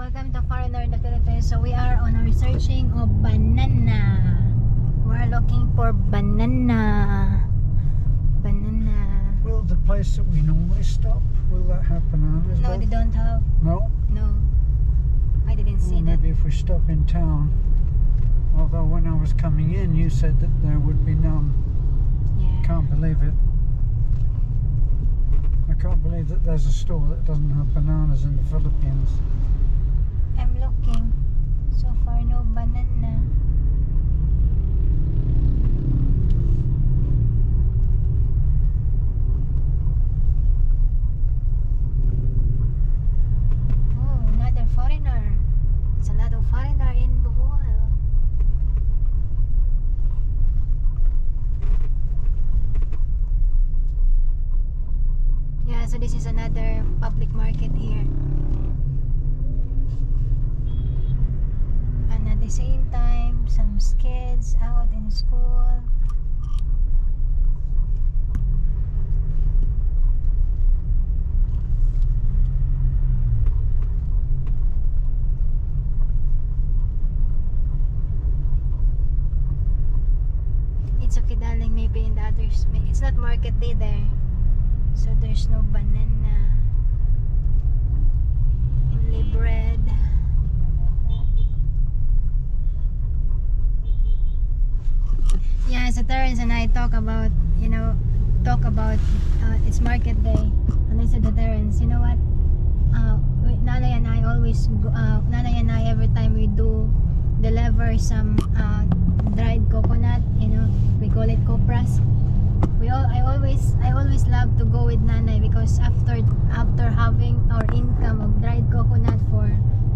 welcome to Foreigner in the Philippines. So we are on a researching of banana. We're looking for banana. Banana. Will the place that we normally stop, will that have bananas? No, they don't have. No? No. I didn't see that. Maybe if we stop in town. Although when I was coming in, you said that there would be none. Yeah. Can't believe it. I can't believe that there's a store that doesn't have bananas in the Philippines. I'm looking. So far, no banana. Oh, another foreigner. It's a lot of foreigner in the world. Yeah, so this is another public market here. And at the same time, some kids out in school. It's okay, darling, maybe in the others. It's not market day there. So there's no banana. Only bread. Yeah, so Terrence and I talk about, it's market day. And I said to Terrence, you know what? Nanay and I always go, Nanay and I, every time we do deliver some dried coconut, we call it copras. I always love to go with Nanay because after having our income of dried coconut for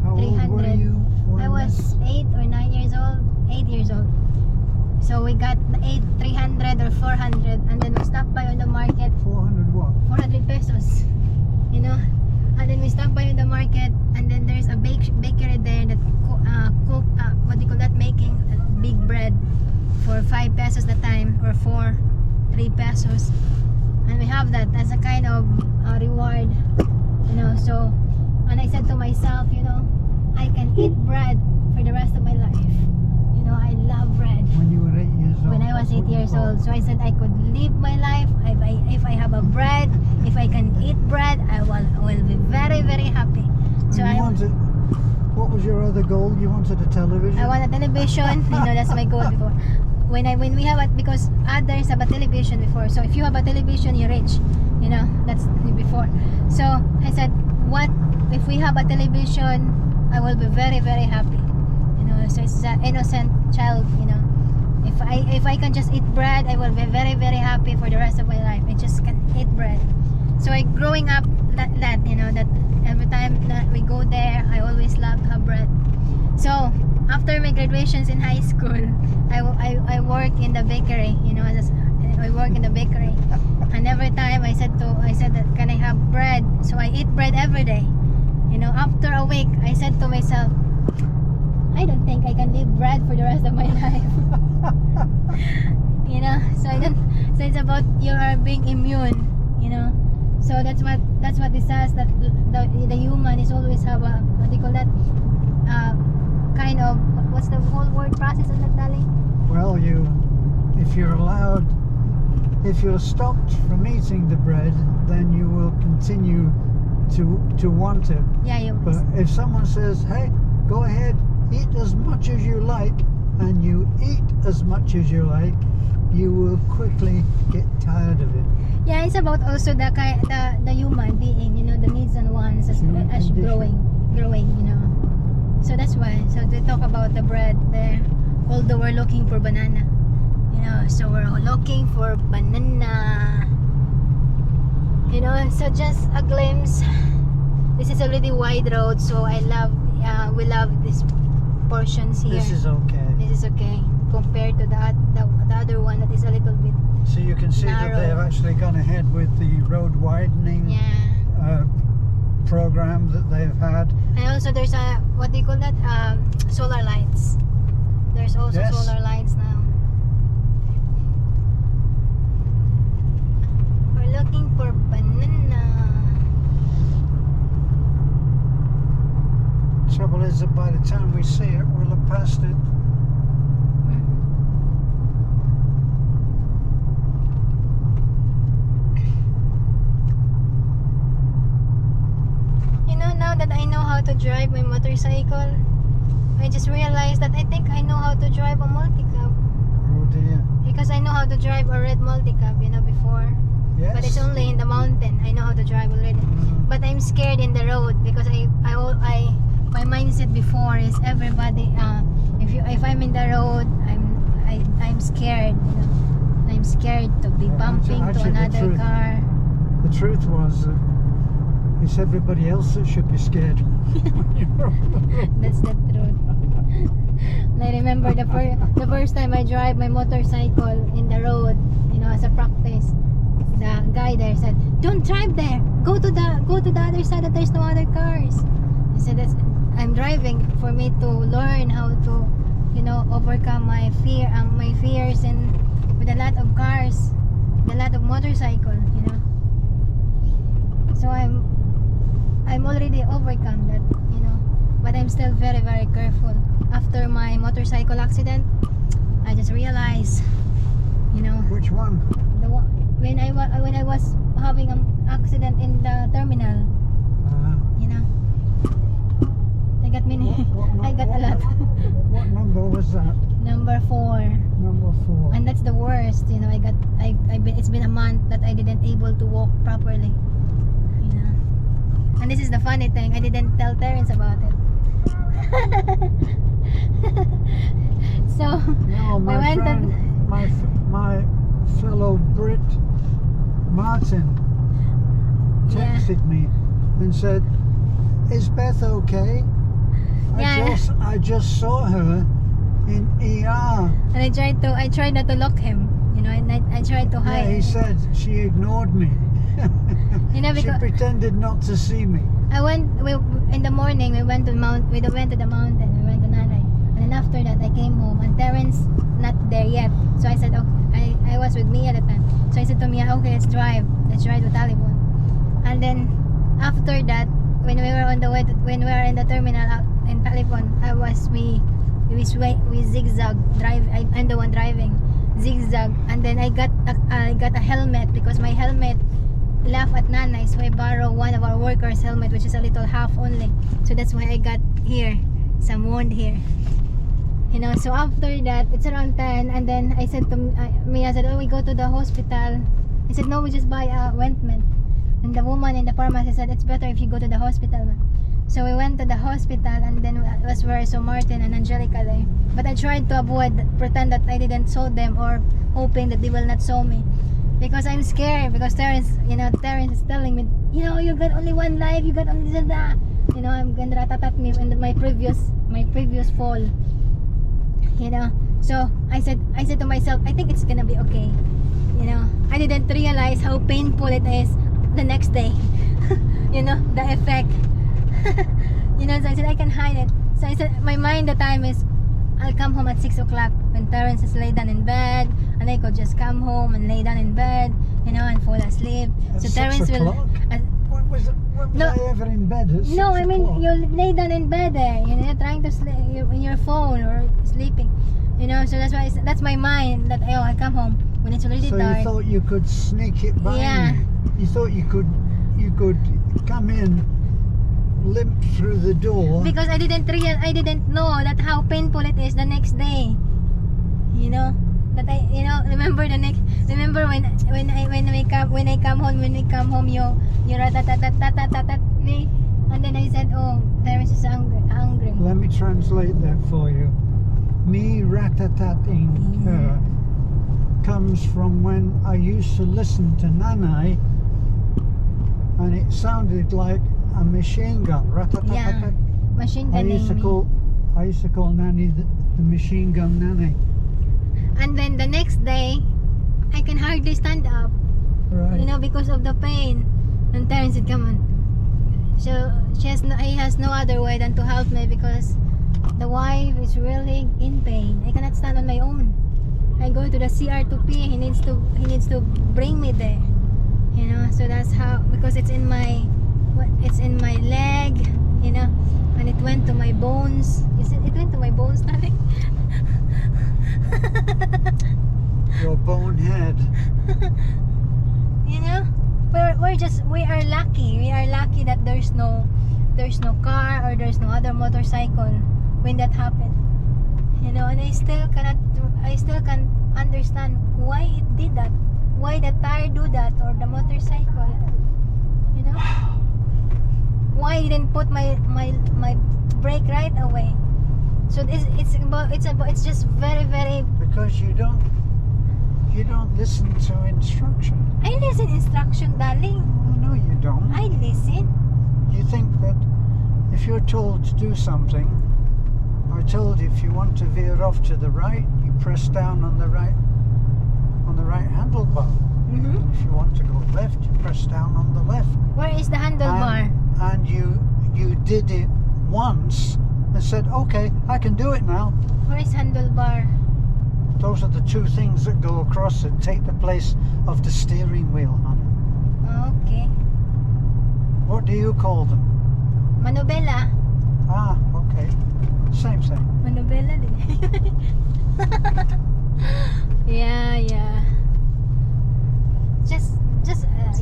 How 300, old were you? I was 8 or 9 years old, 8 years old. So we got 300 or 400, and then we stopped by on the market. 400 what? 400 pesos, and then we stopped by on the market, and then there's a bakery there that making big bread for 5 pesos the time, or 3 pesos, and we have that as a kind of reward, so, and I said to myself, I can eat bread for the rest of my life. I love bread. When you were 8 years old? When I was 8 years old, so I said I could live my life if I have a bread, if I can eat bread, I will be very, very happy. So what was your other goal? You wanted a television? I want a television. That's my goal before. When we have it, because others have a television before. So if you have a television, you're rich. That's before. So I said, what if we have a television? I will be very, very happy. So it's an innocent child. If I can just eat bread, I will be very, very happy for the rest of my life. I just can eat bread. So growing up, that every time that we go there, I always love to have bread. So after my graduations in high school, I work in the bakery. I work in the bakery, and every time I said that, can I have bread? So I eat bread every day. After a week, I said to myself, I don't think I can live bread for the rest of my life. So it's about you are being immune. So that's what it says, that the human is always have a, what do you call that, kind of, what's the whole word process of that, darling? Well, if you're stopped from eating the bread, then you will continue to want it. Yeah, But if someone says, hey, go ahead, eat as much as you like, and you eat as much as you like, you will quickly get tired of it. Yeah, it's about also the human being, the needs and wants as growing. So that's why. So they talk about the bread there. Although we're looking for banana, so we're looking for banana. So just a glimpse. This is already wide road, so we love these portions here. This is okay. This is okay compared to the other one that is a little bit. So you can see narrow. that they have actually gone ahead with the road widening program that they have had. And also there's a, what do you call that? Solar lights. There's also solar lights now. We're looking for banana. Trouble is that by the time we see it, we'll have passed it. You know, now that I know how to drive my motorcycle, I just realized that I think I know how to drive a multi-cab. Oh dear. Because I know how to drive a red multi-cab, you know, before. Yes. But it's only in the mountain. I know how to drive already. Mhm. But I'm scared in the road because my mindset before is everybody. If I'm in the road, I'm scared. You know, I'm scared to be Yeah, bumping to actually, the another truth- car. The truth was it's everybody else that should be scared. When you're on the road. That's the truth. And I remember the first time I drive my motorcycle in the road, you know, as a practice. The guy there said, "Don't drive there. Go to the other side that there's no other cars." I said, I'm driving for me to learn how to, you know, overcome my fears and with a lot of cars, with a lot of motorcycle, you know. So I'm already overcome that, you know, but I'm still very, very careful. After my motorcycle accident, I just realized, you know, Which one? the one when I was having an accident in the terminal, you know, I got many. I got a lot. What number was that? Number 4, Number 4. and that's the worst. You know, it's been a month that I didn't able to walk properly. You know, and this is the funny thing. I didn't tell Terence about it. So No, we my went friend, my fellow Brit, Martin, Yeah. texted me and said, "Is Beth okay? Yeah. I just saw her in ER." and I tried not to lock him. You know, and I tried to Yeah, hide. he said she ignored me. You know, She because pretended not to see me. in the morning we went to the mountain. We went to Nanay, and then after that I came home and Terence not there yet. So I said, okay, I was with Mia at the time. So I said to Mia, okay, let's drive to Talibon. And then after that, when we were on the way, when we were in the terminal out in Talibon, we zigzag drive. I'm the one driving, zigzag, and then I got a helmet because my helmet left at Nanay, so I borrow one of our workers' helmet, which is a little half only. So that's why I got here some wound here. You know, so after that, it's around 10, and then I said to Mia, said, "Oh, we go to the hospital." I said, "No, we just buy a ointment." And the woman in the pharmacy said, "It's better if you go to the hospital." So we went to the hospital, and then that's where I saw Martin and Angelica there. But I tried to pretend that I didn't saw them, or hoping that they will not saw me. Because I'm scared, because Terence is telling me, you know, you got only one life, you got only that. You know, I'm gonna ratatat me in my previous fall. You know, so I said to myself, I think it's gonna be okay. You know, I didn't realize how painful it is the next day. You know, the effect. You know, so I said I can hide it. So I said my mind the time is I'll come home at 6 o'clock when Terence is laid down in bed, and I could just come home and lay down in bed, you know, and fall asleep. At So 6 Terence will. o'clock? When was No. I ever in bed at 6 No, I mean o'clock? you lay down in bed there, you know, trying to sleep in your phone or sleeping, you know. So that's my mind that I come home when it's already So dark. you thought you could sneak it by Yeah. me? You thought you could come in, limp through the door. Because I didn't know that how painful it is the next day. You know that remember when I come home you ratatatatatatatat me, and then I said, oh, Terence is hungry. Let me translate that for you. Me ratatating her comes from when I used to listen to Nanai, and it sounded like a machine gun. Yeah, Ratatatat. machine I gunning used to me. call Nanny the machine gun Nanny. And then the next day, I can hardly stand up, Right. you know, because of the pain. And Terence said, come on. So he has no other way than to help me, because the wife is really in pain. I cannot stand on my own. I go to the CR2P. He needs to bring me there. You know, so that's how, because it's in my leg, you know, and it went to my bones. It went to my bones, darling. Your bonehead. You know, we are lucky. We are lucky that there's no car or there's no other motorcycle when that happened. You know, and I still can't understand why it did that. Why the tire do that or the motorcycle. You know? Why you didn't put my brake right away? So it's just very, very. Because you don't listen to instruction. I listen instruction, darling. No, you don't. I listen. You think that if you're told to do something, or told if you want to veer off to the right, you press down on the right handlebar. Mm-hmm. If you want to go left, you press down on the left. Where is the handlebar? And you did it once and said, okay, I can do it now. Where is handlebar? Those are the two things that go across and take the place of the steering wheel, honey. Okay. What do you call them? Manubela. Ah, okay. Same thing. Manubela din. Yeah. Just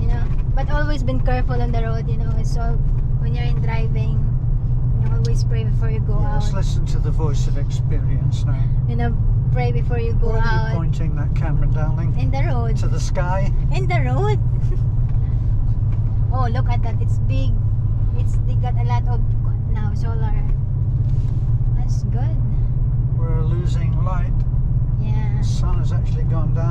you know, but always been careful on the road, you know. So when you're in driving, you know, always pray before you go Let's out. listen to the voice of experience now. You know, pray before you go Where are out. you pointing that camera, darling? In the road. To the sky? In the road. Oh, look at that. It's big. They got a lot of now solar. That's good. We're losing light. Yeah. The sun has actually gone down.